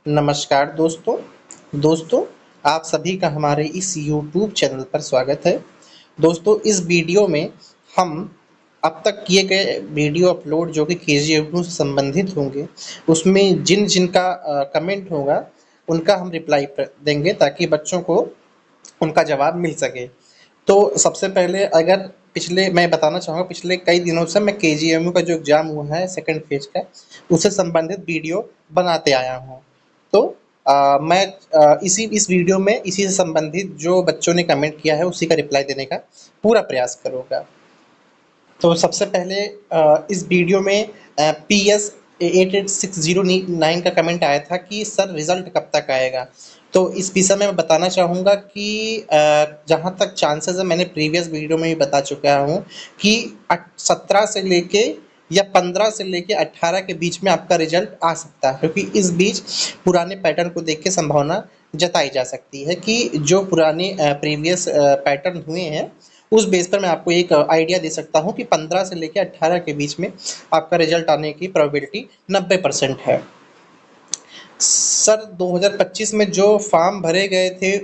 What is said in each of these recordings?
नमस्कार दोस्तों। दोस्तों, आप सभी का हमारे इस यूट्यूब चैनल पर स्वागत है। दोस्तों, इस वीडियो में हम अब तक किए गए वीडियो अपलोड जो कि केजीएफ से संबंधित होंगे, उसमें जिनका कमेंट होगा, उनका हम रिप्लाई देंगे ताकि बच्चों को उनका जवाब मिल सके। तो सबसे पहले अगर पिछले मैं बताना चाहूँगा, पिछले कई दिनों से मैं केजीएमयू का जो एग्ज़ाम हुआ है सेकंड फेज का, उससे संबंधित वीडियो बनाते आया हूँ। तो मैं इस वीडियो में इसी से संबंधित जो बच्चों ने कमेंट किया है उसी का रिप्लाई देने का पूरा प्रयास करूँगा। तो सबसे पहले इस वीडियो में PS 88609 का कमेंट आया था कि सर रिजल्ट कब तक आएगा। तो इस विषय में मैं बताना चाहूँगा कि जहाँ तक चांसेस है, मैंने प्रीवियस वीडियो में भी बता चुका हूँ कि 17 से लेके या 15 से लेके 18 के बीच में आपका रिजल्ट आ सकता है, क्योंकि इस बीच पुराने पैटर्न को देख के संभावना जताई जा सकती है कि जो पुराने प्रीवियस पैटर्न हुए हैं, उस बेस पर मैं आपको एक आइडिया दे सकता हूँ कि 15 से लेकर 18 के बीच में आपका रिजल्ट आने की प्रोबेबिलिटी 90% है। सर 2025 में जो फॉर्म भरे गए थे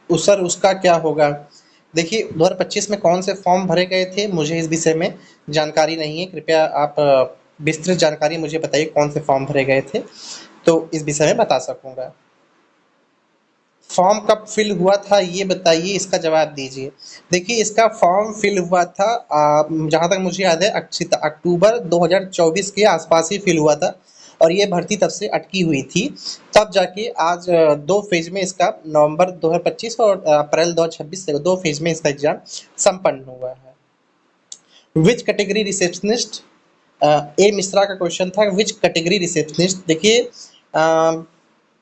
सर उसका क्या होगा? देखिए, 2025 में कौन से फॉर्म भरे गए थे मुझे इस विषय में जानकारी नहीं है। कृपया आप विस्तृत जानकारी मुझे बताइए, कौन से फॉर्म भरे गए थे, तो इस विषय में बता सकूँगा। फॉर्म कब फिल हुआ था ये बताइए, इसका जवाब दीजिए। देखिए, इसका फॉर्म फिल हुआ था जहाँ तक मुझे याद है अक्टूबर 2024 के आसपास ही फिल हुआ था, और ये भर्ती तब से अटकी हुई थी। तब जाके आज 2 फेज में इसका नवंबर 2025 और अप्रैल 2026 से 2 फेज में इसका एग्जाम संपन्न हुआ है। विच कैटेगरी रिसेप्शनिस्ट, ए मिश्रा का क्वेश्चन था, विच कैटेगरी रिसेप्शनिस्ट। देखिए,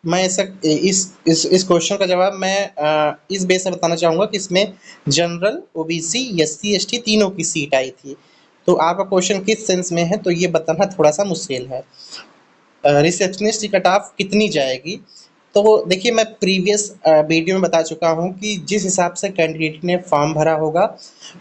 मैं ऐसा इस क्वेश्चन का जवाब मैं इस बेस से बताना चाहूँगा कि इसमें जनरल, ओबीसी, एससी, एसटी तीनों की सीट आई थी। तो आपका क्वेश्चन किस सेंस में है, तो ये बताना थोड़ा सा मुश्किल है। रिसेप्शनिस्ट की कट ऑफ कितनी जाएगी? तो देखिए, मैं प्रीवियस वीडियो में बता चुका हूँ कि जिस हिसाब से कैंडिडेट ने फॉर्म भरा होगा,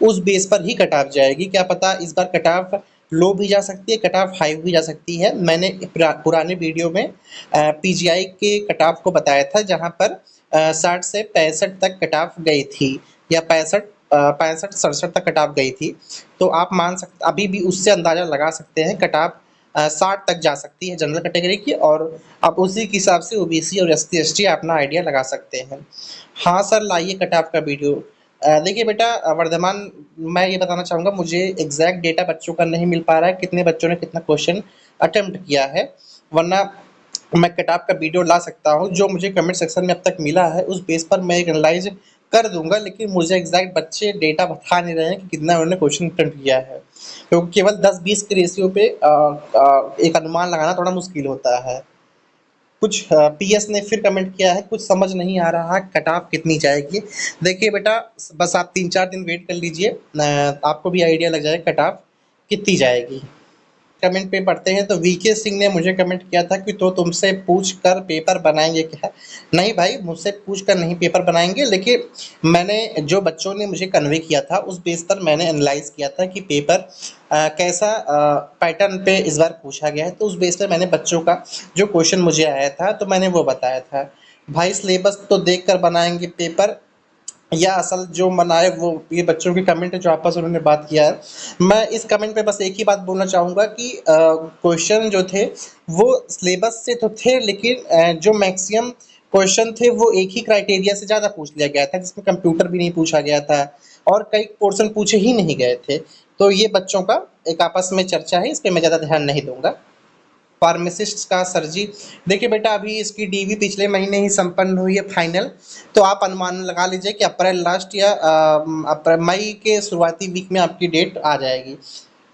उस बेस पर ही कट ऑफ जाएगी। क्या पता इस बार कट ऑफ लो भी जा सकती है, कट ऑफ हाई भी जा सकती है। मैंने पुराने वीडियो में पीजीआई के कट ऑफ को बताया था, जहाँ पर 60 से 65 तक कट ऑफ गई थी, या 65-67 तक कट ऑफ गई थी। तो आप मान सकते, अभी भी उससे अंदाज़ा लगा सकते हैं कट ऑफ 60 तक जा सकती है जनरल कैटेगरी की, और आप उसी के हिसाब से ओबीसी और एससी एसटी अपना आइडिया लगा सकते हैं। हाँ सर, लाइए कट ऑफ का वीडियो। देखिए बेटा, वर्धमान, मैं ये बताना चाहूँगा, मुझे एग्जैक्ट डेटा बच्चों का नहीं मिल पा रहा है, कितने बच्चों ने कितना क्वेश्चन अटेम्प्ट किया है, वरना मैं कट ऑफ का वीडियो ला सकता हूँ। जो मुझे कमेंट सेक्शन में अब तक मिला है उस बेस पर मैं एक एनालाइज कर दूंगा, लेकिन मुझे एग्जैक्ट बच्चे डेटा बता नहीं रहे हैं कि कितना उन्होंने क्वेश्चन अटेम्प्ट किया है, क्योंकि केवल 10-20 के रेशियो पे एक अनुमान लगाना थोड़ा मुश्किल होता है। कुछ पीएस ने फिर कमेंट किया है, कुछ समझ नहीं आ रहा कट ऑफ कितनी जाएगी। देखिए बेटा, बस आप 3-4 दिन वेट कर लीजिए, आपको भी आइडिया लग जाएगा कट ऑफ कितनी जाएगी। कमेंट पे पढ़ते हैं तो वीके सिंह ने मुझे कमेंट किया था कि तो तुमसे पूछ कर पेपर बनाएंगे क्या? नहीं भाई, मुझसे पूछ कर नहीं पेपर बनाएंगे, लेकिन मैंने जो बच्चों ने मुझे कन्वे किया था उस बेस पर मैंने एनालाइज किया था कि पेपर कैसा पैटर्न पे इस बार पूछा गया है। तो उस बेस पर मैंने बच्चों का जो क्वेश्चन मुझे आया था तो मैंने वो बताया था। भाई, सिलेबस तो देख कर बनाएंगे पेपर, या असल जो मनाए वो, ये बच्चों के कमेंट है जो आपस में उन्होंने बात किया है। मैं इस कमेंट पे बस एक ही बात बोलना चाहूँगा कि क्वेश्चन जो थे वो सिलेबस से तो थे, लेकिन जो मैक्सिमम क्वेश्चन थे वो एक ही क्राइटेरिया से ज़्यादा पूछ लिया गया था, जिसमें कंप्यूटर भी नहीं पूछा गया था, और कई पोर्शन पूछे ही नहीं गए थे। तो ये बच्चों का एक आपस में चर्चा है, इस पर मैं ज़्यादा ध्यान नहीं दूंगा। फार्मासिस्ट का सर जी, देखिए बेटा, अभी इसकी डीवी पिछले महीने ही संपन्न हुई है फाइनल, तो आप अनुमान लगा लीजिए कि अप्रैल लास्ट या मई के शुरुआती वीक में आपकी डेट आ जाएगी।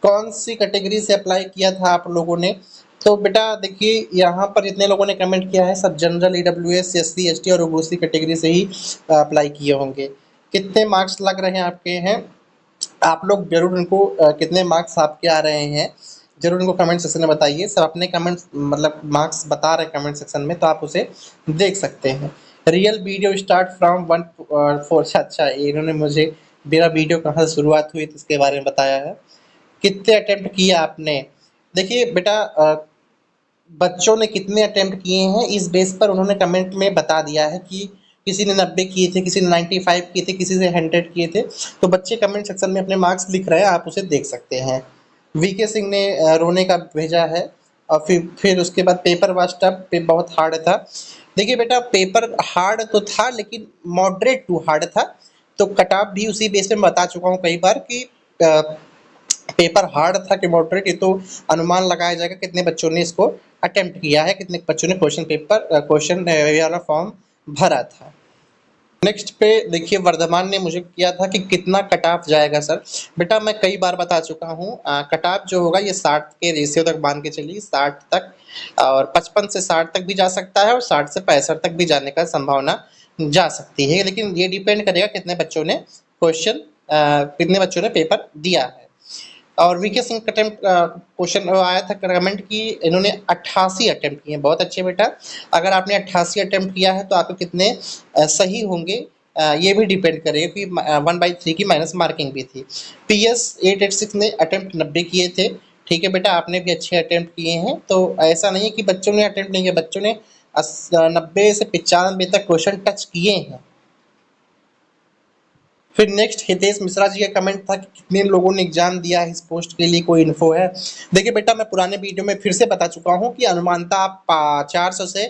कौन सी कैटेगरी से अप्लाई किया था आप लोगों ने? तो बेटा देखिए, यहाँ पर जितने लोगों ने कमेंट किया है सब जनरल, ईडब्ल्यूएस, एससी एसटी और ओबीसी कैटेगरी से ही अप्लाई किए होंगे। कितने मार्क्स लग रहे हैं आपके हैं? आप लोग जरूर उनको कितने मार्क्स आपके आ रहे हैं जरूर उनको कमेंट सेक्शन में बताइए। सब अपने कमेंट्स मतलब मार्क्स बता रहे हैं कमेंट सेक्शन में, तो आप उसे देख सकते हैं। Real video start from 1-4। अच्छा, इन्होंने मुझे मेरा वीडियो कहाँ से शुरुआत हुई तो इसके बारे में बताया है। कितने अटेम्प्ट किए आपने? देखिए बेटा, बच्चों ने कितने अटेम्प्ट किए हैं, इस बेस पर उन्होंने कमेंट में बता दिया है कि किसी ने 90 किए थे, किसी ने 95 किए थे, किसी ने 100 किए थे। तो बच्चे कमेंट सेक्शन में अपने मार्क्स लिख रहे हैं, आप उसे देख सकते हैं। वीके सिंह ने रोने का भेजा है। और फिर उसके बाद पेपर वाज टफ, पे बहुत हार्ड था। देखिए बेटा, पेपर हार्ड तो था लेकिन मॉडरेट टू हार्ड था। तो कट ऑफ भी उसी बेस पे मैं बता चुका हूँ कई बार कि पेपर हार्ड था कि मॉडरेट, ये तो अनुमान लगाया जाएगा कितने बच्चों ने इसको अटेम्प्ट किया है, कितने बच्चों ने क्वेश्चन वाला फॉर्म भरा था। नेक्स्ट पे देखिए, वर्धमान ने मुझे किया था कि कितना कट ऑफ जाएगा सर। बेटा मैं कई बार बता चुका हूँ, कट ऑफ जो होगा ये 60 के रेशियो तक मान के चलिए, 60 तक, और 55 से 60 तक भी जा सकता है और 60 से 65 तक भी जाने का संभावना जा सकती है। लेकिन ये डिपेंड करेगा कितने बच्चों ने कितने बच्चों ने पेपर दिया है। और वीके सिंह का क्वेश्चन आया था कमेंट की, इन्होंने 88 अटेम्प्ट किए हैं। बहुत अच्छे बेटा, अगर आपने 88 अटेम्प्ट किया है तो आपके कितने सही होंगे, ये भी डिपेंड करेगा कि 1/3 की माइनस मार्किंग भी थी। PS 886 ने अटेम्प्ट 90 किए थे। ठीक है बेटा, आपने भी अच्छे अटेम्प्ट किए हैं, तो ऐसा नहीं है कि बच्चों ने अटेम्प्ट नहीं किया, बच्चों ने 90 से 95 तक क्वेश्चन टच किए हैं। फिर नेक्स्ट हितेश मिश्रा जी का कमेंट था कि कितने लोगों ने एग्जाम दिया है, इस पोस्ट के लिए कोई इन्फो है। देखिए बेटा, मैं पुराने वीडियो में फिर से बता चुका हूँ कि अनुमानता आप 400 से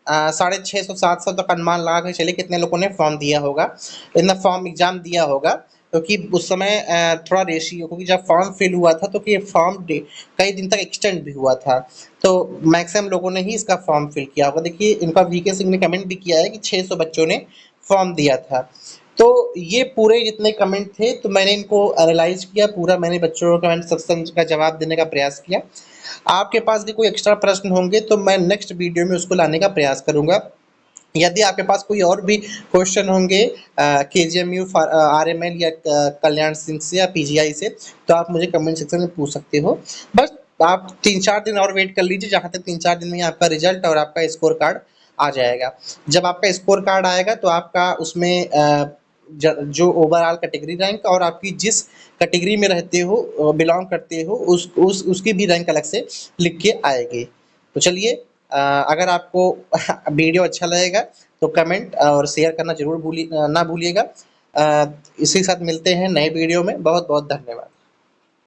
650 700 तक अनुमान लगा के चलिए कितने लोगों ने फॉर्म दिया होगा, इतना फॉर्म एग्जाम दिया होगा। क्योंकि उस समय थोड़ा रेशियो, क्योंकि जब फॉर्म फिल हुआ था तो ये फॉर्म कई दिन तक एक्सटेंड भी हुआ था, तो मैक्सिमम लोगों ने ही इसका फॉर्म फिल किया होगा। देखिए इनका वीके सिंह ने कमेंट भी किया है कि 600 बच्चों ने फॉर्म दिया था। तो ये पूरे जितने कमेंट थे, तो मैंने इनको एनालाइज किया पूरा, मैंने बच्चों के कमेंट सेक्शन का जवाब देने का प्रयास किया। आपके पास भी कोई एक्स्ट्रा प्रश्न होंगे तो मैं नेक्स्ट वीडियो में उसको लाने का प्रयास करूंगा। यदि आपके पास कोई और भी क्वेश्चन होंगे KGMU RML या कल्याण सिंह से या PGI से, तो आप मुझे कमेंट सेक्शन में पूछ सकते हो। बस आप 3-4 दिन और वेट कर लीजिए, जहाँ तक 3-4 दिन में आपका रिजल्ट और आपका स्कोर कार्ड आ जाएगा। जब आपका स्कोर कार्ड आएगा तो आपका उसमें जो ओवरऑल कैटेगरी रैंक और आपकी जिस कैटेगरी में रहते हो, बिलोंग करते हो, उसकी भी रैंक अलग से लिख के आएगी। तो चलिए, अगर आपको वीडियो अच्छा लगेगा तो कमेंट और शेयर करना जरूर ना भूलिएगा। इसी के साथ मिलते हैं नए वीडियो में। बहुत बहुत धन्यवाद।